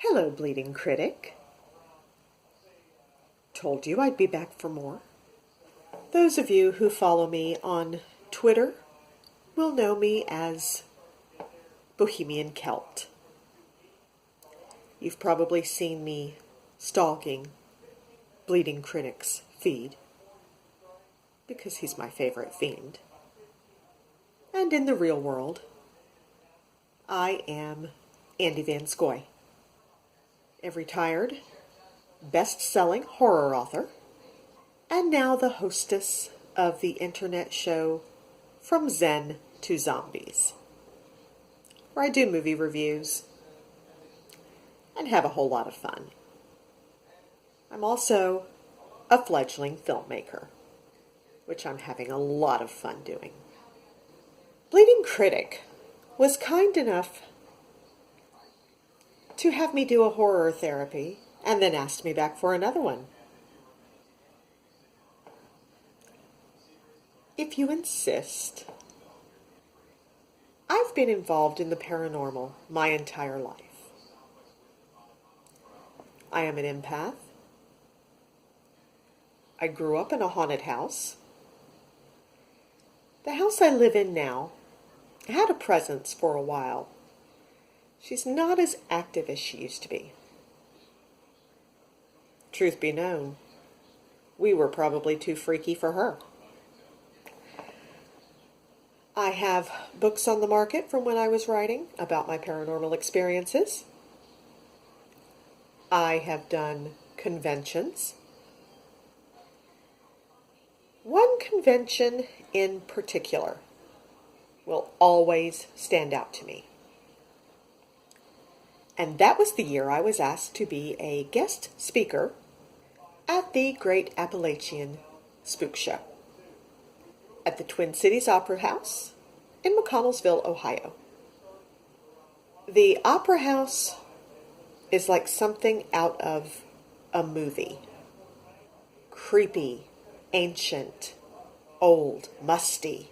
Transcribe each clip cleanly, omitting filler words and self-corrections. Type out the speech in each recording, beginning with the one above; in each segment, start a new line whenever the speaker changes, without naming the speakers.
Hello, Bleeding Critic. Told you I'd be back for more. Those of you who follow me on Twitter will know me as Bohemian Celt. You've probably seen me stalking Bleeding Critic's feed because he's my favorite fiend. And in the real world, I am Andy Van Scoy, a retired, best-selling horror author, and now the hostess of the internet show From Zen to Zombies, where I do movie reviews and have a whole lot of fun. I'm also a fledgling filmmaker, which I'm having a lot of fun doing. Bleeding Critic was kind enough to have me do a horror therapy and then asked me back for another one. If you insist, I've been involved in the paranormal my entire life. I am an empath. I grew up in a haunted house. The house I live in now had a presence for a while. She's not as active as she used to be. Truth be known, we were probably too freaky for her. I have books on the market from when I was writing about my paranormal experiences. I have done conventions. One convention in particular will always stand out to me. And that was the year I was asked to be a guest speaker at the Great Appalachian Spook Show at the Twin Cities Opera House in McConnellsville, Ohio. The Opera House is like something out of a movie. Creepy, ancient, old, musty.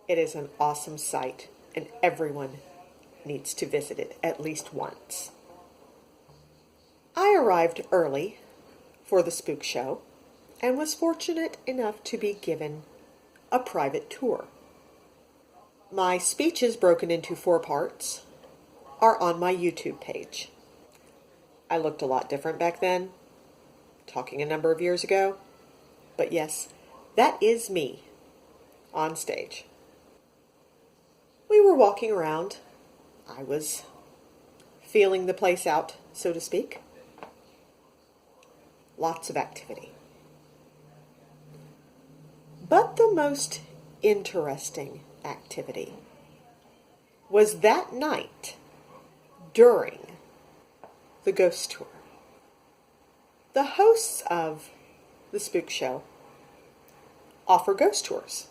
It is an awesome sight, and everyone needs to visit it at least once. I arrived early for the spook show and was fortunate enough to be given a private tour. My speeches, broken into 4 parts, are on my YouTube page. I looked a lot different back then, talking a number of years ago, but yes, that is me on stage. We were walking around. I was feeling the place out, so to speak. Lots of activity. But the most interesting activity was that night during the ghost tour. The hosts of the spook show offer ghost tours.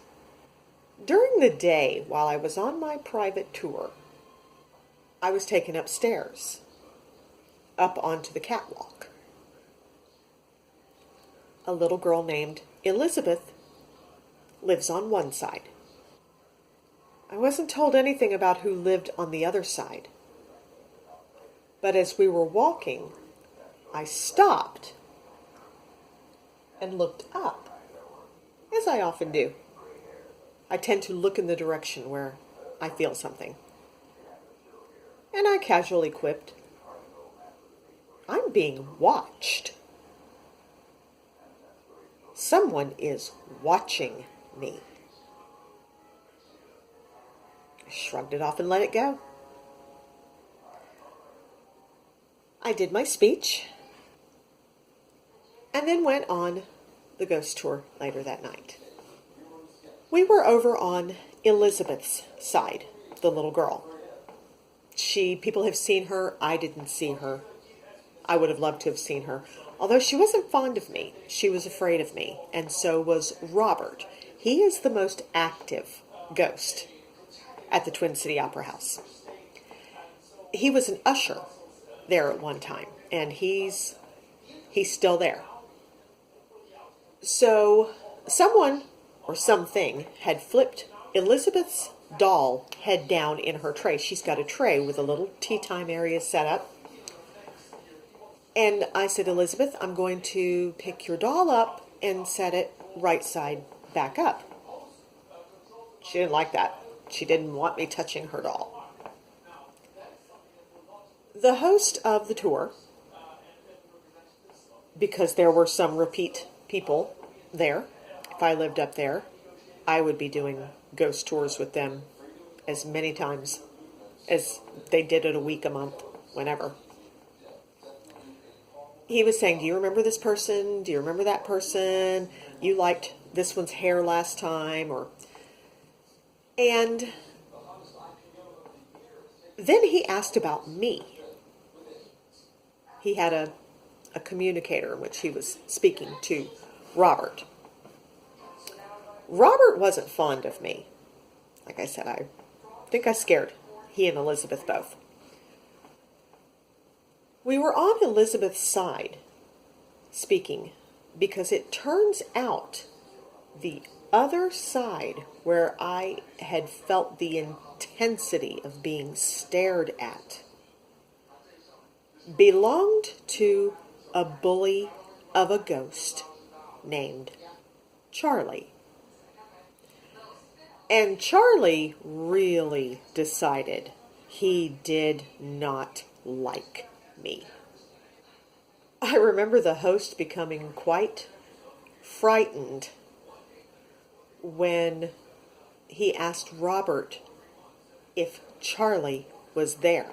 During the day, while I was on my private tour, I was taken upstairs, up onto the catwalk. A little girl named Elizabeth lives on one side. I wasn't told anything about who lived on the other side. But as we were walking, I stopped and looked up, as I often do. I tend to look in the direction where I feel something. And I casually quipped, "I'm being watched. Someone is watching me." I shrugged it off and let it go. I did my speech and then went on the ghost tour later that night. We were over on Elizabeth's side, the little girl. People have seen her. I didn't see her. I would have loved to have seen her. Although she wasn't fond of me, she was afraid of me, and so was Robert. He is the most active ghost at the Twin City Opera House. He was an usher there at one time, and he's still there. So someone or something had flipped Elizabeth's doll head down in her tray. She's got a tray with a little tea time area set up. And I said, Elizabeth, I'm going to pick your doll up and set it right side back up. She didn't like that. She didn't want me touching her doll. The host of the tour, because there were some repeat people there, if I lived up there, I would be doing ghost tours with them as many times as they did it, a week, a month, whenever. He was saying, do you remember this person? Do you remember that person? You liked this one's hair last time, and then he asked about me. He had a communicator in which he was speaking to Robert. Robert wasn't fond of me. Like I said, I think I scared he and Elizabeth both. We were on Elizabeth's side speaking because it turns out the other side, where I had felt the intensity of being stared at, belonged to a bully of a ghost named Charlie. And Charlie really decided he did not like me. I remember the host becoming quite frightened when he asked Robert if Charlie was there.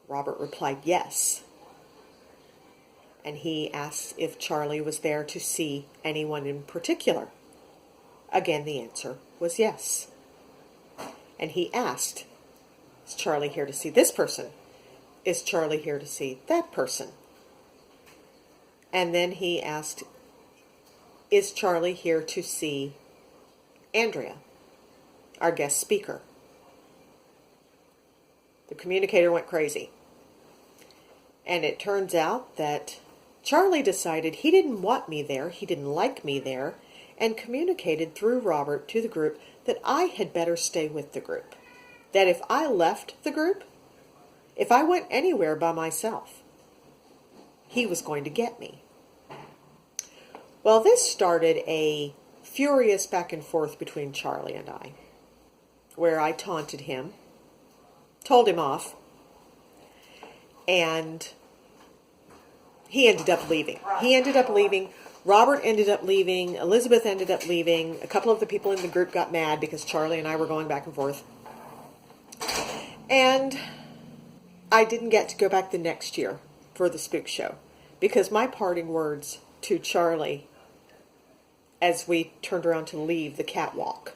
Robert replied yes. And he asked if Charlie was there to see anyone in particular. Again, the answer was yes. And he asked, is Charlie here to see this person? Is Charlie here to see that person? And then he asked, is Charlie here to see Andrea, our guest speaker? The communicator went crazy. And it turns out that Charlie decided he didn't want me there, he didn't like me there, and communicated through Robert to the group that I had better stay with the group. That if I left the group, if I went anywhere by myself, he was going to get me. Well, this started a furious back and forth between Charlie and I, where I taunted him, told him off, and he ended up leaving. Robert ended up leaving. Elizabeth ended up leaving. A couple of the people in the group got mad because Charlie and I were going back and forth. And I didn't get to go back the next year for the spook show because my parting words to Charlie as we turned around to leave the catwalk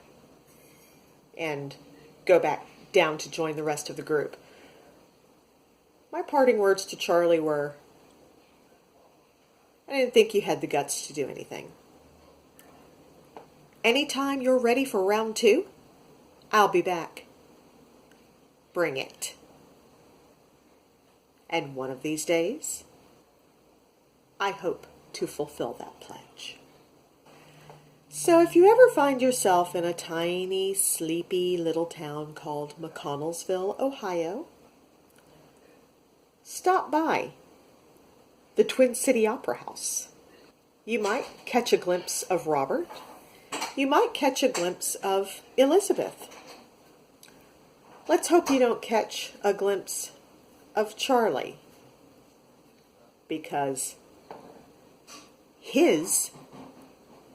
and go back down to join the rest of the group, my parting words to Charlie were, I didn't think you had the guts to do anything. Anytime you're ready for round 2, I'll be back. Bring it. And one of these days, I hope to fulfill that pledge. So if you ever find yourself in a tiny, sleepy little town called McConnellsville, Ohio, stop by the Twin City Opera House. You might catch a glimpse of Robert. You might catch a glimpse of Elizabeth. Let's hope you don't catch a glimpse of Charlie, because his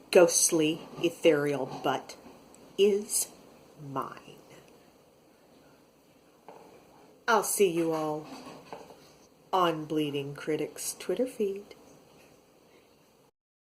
ghostly, ethereal butt is mine. I'll see you all on Bleeding Critic's Twitter feed.